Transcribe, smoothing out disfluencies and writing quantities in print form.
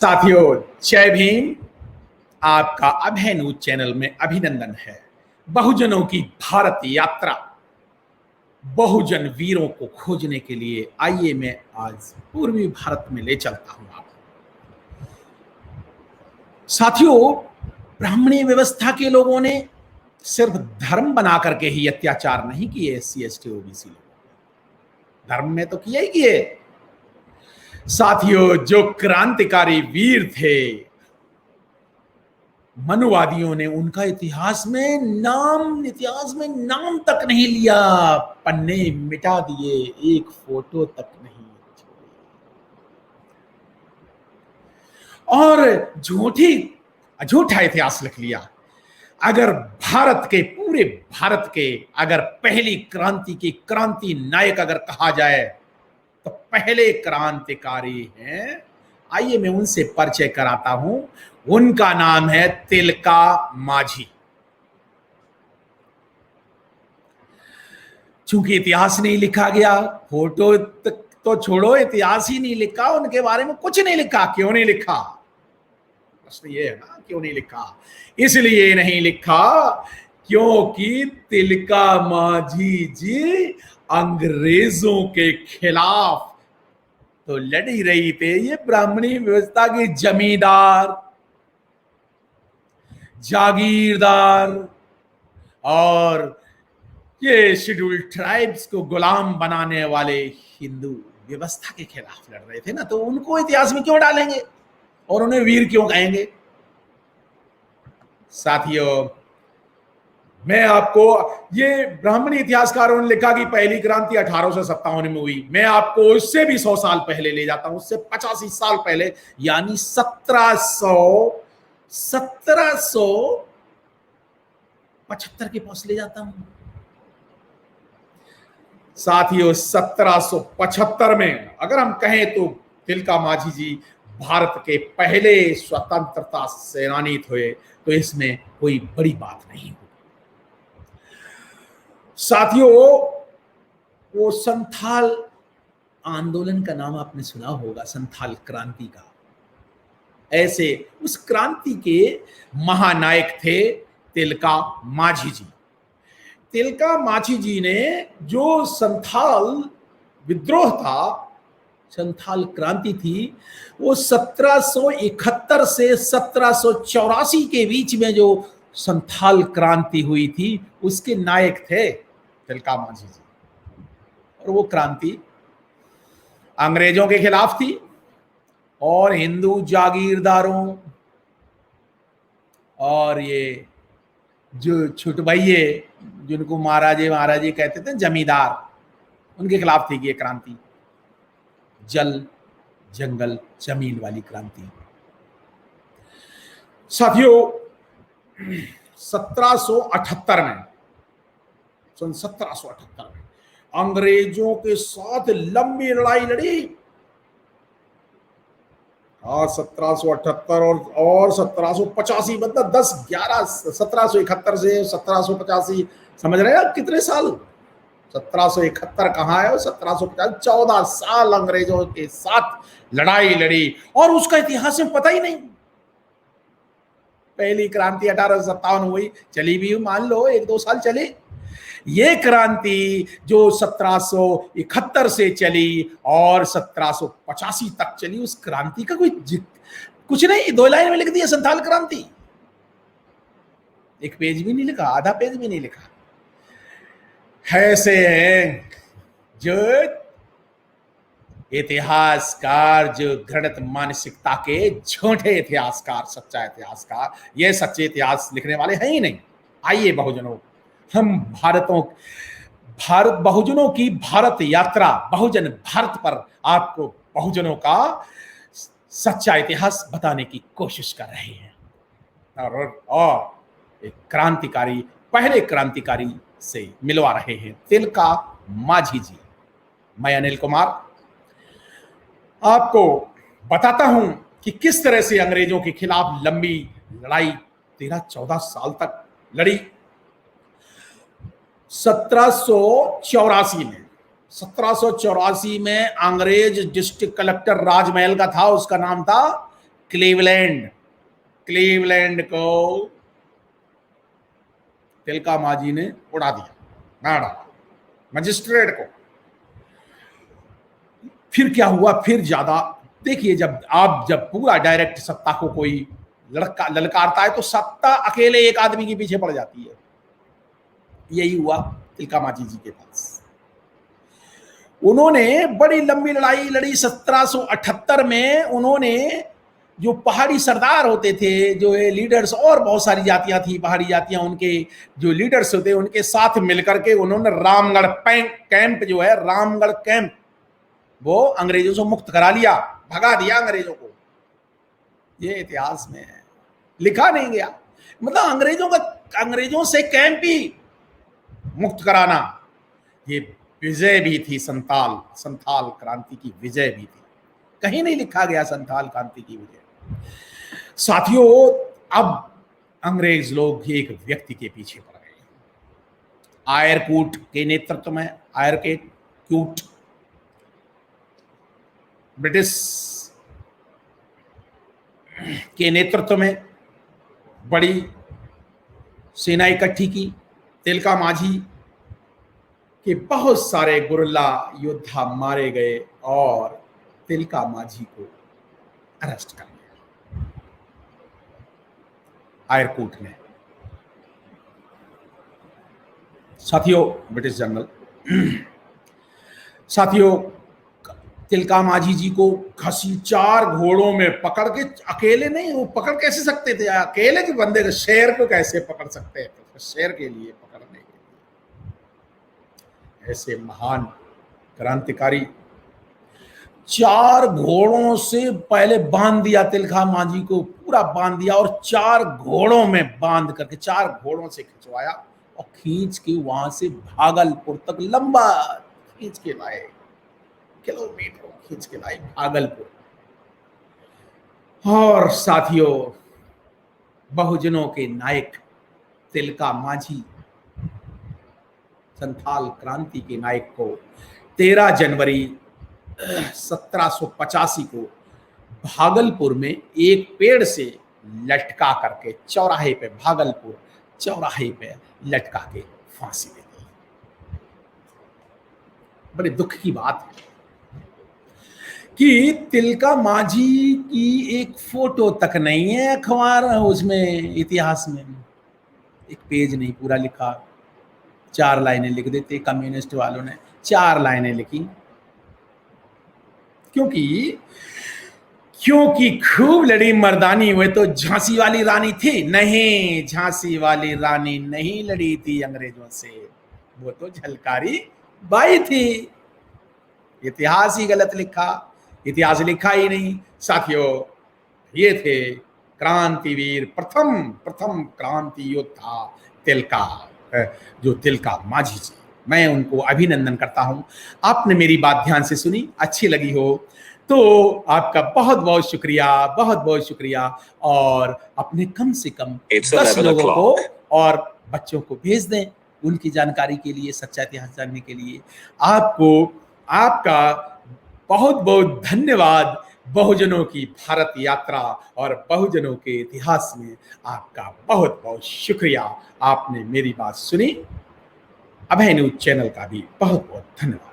साथियों, जय भीम। आपका अभय न्यूज चैनल में अभिनंदन है। बहुजनों की भारत यात्रा, बहुजन वीरों को खोजने के लिए आइए मैं आज पूर्वी भारत में ले चलता हूं आपको। साथियों, ब्राह्मणी व्यवस्था के लोगों ने सिर्फ धर्म बना करके ही अत्याचार नहीं किए SC ST OBC लोगों, धर्म में तो किए ही किए। साथियों, जो क्रांतिकारी वीर थे, मनुवादियों ने उनका इतिहास में नाम तक नहीं लिया, पन्ने मिटा दिए, एक फोटो तक नहीं छोड़ी और झूठा इतिहास लिख लिया। अगर पूरे भारत के अगर पहली क्रांति की क्रांति नायक अगर कहा जाए तो पहले क्रांतिकारी हैं। आइए मैं उनसे परिचय कराता हूं। उनका नाम है तिलका माझी। चूंकि इतिहास नहीं लिखा गया, फोटो तो छोड़ो, इतिहास ही नहीं लिखा, उनके बारे में कुछ नहीं लिखा। क्यों नहीं लिखा? प्रश्न ये है ना, क्यों नहीं लिखा? इसलिए नहीं लिखा क्योंकि तिलका माझी जी अंग्रेजों के खिलाफ तो लड़ ही रही थे। ये ब्राह्मणी व्यवस्था के जमींदार, जागीरदार और ये शेड्यूल ट्राइब्स को गुलाम बनाने वाले हिंदू व्यवस्था के खिलाफ लड़ रहे थे ना, तो उनको इतिहास में क्यों डालेंगे और उन्हें वीर क्यों कहेंगे? साथियों, मैं आपको, ये ब्राह्मणी इतिहासकारों ने लिखा कि पहली क्रांति 1857 में हुई। मैं आपको उससे भी 100 साल पहले ले जाता हूं, उससे 85 साल पहले, यानी 1775 के पास ले जाता हूं। साथियों, 1775 में अगर हम कहें तो तिलका माझी जी भारत के पहले स्वतंत्रता सेनानी थे, तो इसमें कोई बड़ी बात नहीं। साथियों, वो संथाल आंदोलन का नाम आपने सुना होगा, संथाल क्रांति का। ऐसे उस क्रांति के महानायक थे तिलका माझी जी। तिलका माझी जी ने जो संथाल विद्रोह था, संथाल क्रांति थी, वो 1771 से 1784 के बीच में जो संथाल क्रांति हुई थी, उसके नायक थे तिलका माझी जी। और वो क्रांति अंग्रेजों के खिलाफ थी और हिंदू जागीरदारों और ये जो छुटभइये, जिनको महाराजे कहते थे, जमींदार, उनके खिलाफ थी ये क्रांति। जल जंगल जमीन वाली क्रांति। साथियों, 1778 में, सन 1778 में अंग्रेजों के साथ लंबी लड़ाई लड़ी। और 1778 और 1785, मतलब 1771 से 1785, समझ रहे हैं आप कितने साल? 1771 कहाँ है, 1750, 14 साल अंग्रेजों के साथ लड़ाई लड़ी और उसका इतिहास में पता ही नहीं। पहली क्रांति 1857 हुई, चली भी मान लो 1-2 साल चली। ये क्रांति जो 1771 से चली और 1785 तक चली, उस क्रांति का कुछ नहीं, 2 लाइन में लिख दिया संथाल क्रांति। 1 पेज भी नहीं लिखा, आधा पेज भी नहीं लिखा। ऐसे हैं जो इतिहासकार, जो घृणित मानसिकता के झूठे इतिहासकार, सच्चा इतिहासकार, ये सच्चे इतिहास लिखने वाले हैं ही नहीं। आइए बहुजनों, हम बहुजनों की भारत यात्रा, बहुजन भारत पर आपको बहुजनों का सच्चा इतिहास बताने की कोशिश कर रहे हैं और एक क्रांतिकारी, पहले क्रांतिकारी से मिलवा रहे हैं, तिलका माझी जी। मैं अनिल कुमार आपको बताता हूं कि किस तरह से अंग्रेजों के खिलाफ लंबी लड़ाई 13-14 साल तक लड़ी। 1784 में अंग्रेज डिस्ट्रिक्ट कलेक्टर राजमहल का था, उसका नाम था क्लीवलैंड, क्लीवलैंड को तिलका मांझी ने उड़ा दिया, मार डाला मजिस्ट्रेट को। फिर क्या हुआ, फिर ज्यादा देखिए, जब पूरा डायरेक्ट सत्ता को कोई लड़का ललकारता है तो सत्ता अकेले एक आदमी के पीछे पड़ जाती है। यही हुआ तिलका मांझी जी के पास। उन्होंने बड़ी लंबी लड़ाई लड़ी 1778 में। उन्होंने जो पहाड़ी सरदार होते थे, जो लीडर्स, और बहुत सारी जातियां थी पहाड़ी जातियां, उनके जो लीडर्स होते उनके साथ मिलकर के उन्होंने रामगढ़ कैंप जो है, रामगढ़ कैंप, वो अंग्रेजों से मुक्त करा लिया, भगा दिया अंग्रेजों को। ये इतिहास में है, लिखा नहीं गया। मतलब अंग्रेजों से कैंप ही मुक्त कराना, ये विजय भी थी। संथाल क्रांति की विजय भी थी। कहीं नहीं लिखा गया संथाल क्रांति की विजय। साथियों, अब अंग्रेज लोग एक व्यक्ति के पीछे पड़ गए, आयरकूट के नेतृत्व में। आयरकूट ब्रिटिश के नेतृत्व में बड़ी सेना इकट्ठी की। तिलका मांझी के बहुत सारे गुरिल्ला योद्धा मारे गए और तिलका मांझी को अरेस्ट कर लिया आयरकूट में। साथियों, ब्रिटिश जनरल, साथियों, तिलका मांझी जी को घसी 4 घोड़ों में पकड़ के, अकेले नहीं, वो पकड़ कैसे सकते थे? अकेले के बंदे को, शेर को कैसे पकड़ सकते हैं? शेर के लिए पकड़ने के लिए ऐसे महान क्रांतिकारी 4 घोड़ों से पहले बांध दिया। तिलका मांझी को पूरा बांध दिया और 4 घोड़ों में बांध करके 4 घोड़ों से खिंचवाया और खींच के वहां से भागलपुर तक लंबा खींच के लाए, किलोमीटर खींच के लाए भागलपुर। और साथियों, बहुजनों के नायक तिलका मांझी, संथाल क्रांति के नायक को 13 जनवरी 1785 को भागलपुर में एक पेड़ से लटका करके चौराहे पे, भागलपुर चौराहे पे लटका के फांसी दे दी। बड़े दुख की बात है कि तिलका मांझी की एक फोटो तक नहीं है अखबार उसमें, इतिहास में एक पेज नहीं पूरा लिखा। 4 लाइनें लिख देते कम्युनिस्ट वालों ने, 4 लाइनें लिखी। क्योंकि खूब लड़ी मर्दानी हुए तो झांसी वाली रानी थी? नहीं, झांसी वाली रानी नहीं लड़ी थी अंग्रेजों से, वो तो झलकारी बाई थी। इतिहास ही गलत लिखा, इतिहास लिखा ही नहीं। साथियों, ये थे क्रांतिवीर, प्रथम क्रांति योद्धा तिलका, जो तिलका मांझी जी। मैं उनको अभिनंदन करता हूं। आपने मेरी बात ध्यान से सुनी, अच्छी लगी हो तो आपका बहुत बहुत शुक्रिया, बहुत बहुत शुक्रिया। और अपने कम से कम 10 लोगों को और बच्चों को भेज दें उनकी जानकारी के लिए, सच्चा इतिहास जानने के लिए। आपका बहुत बहुत धन्यवाद। बहुजनों की भारत यात्रा और बहुजनों के इतिहास में आपका बहुत बहुत शुक्रिया। आपने मेरी बात सुनी। अभय न्यूज चैनल का भी बहुत बहुत धन्यवाद।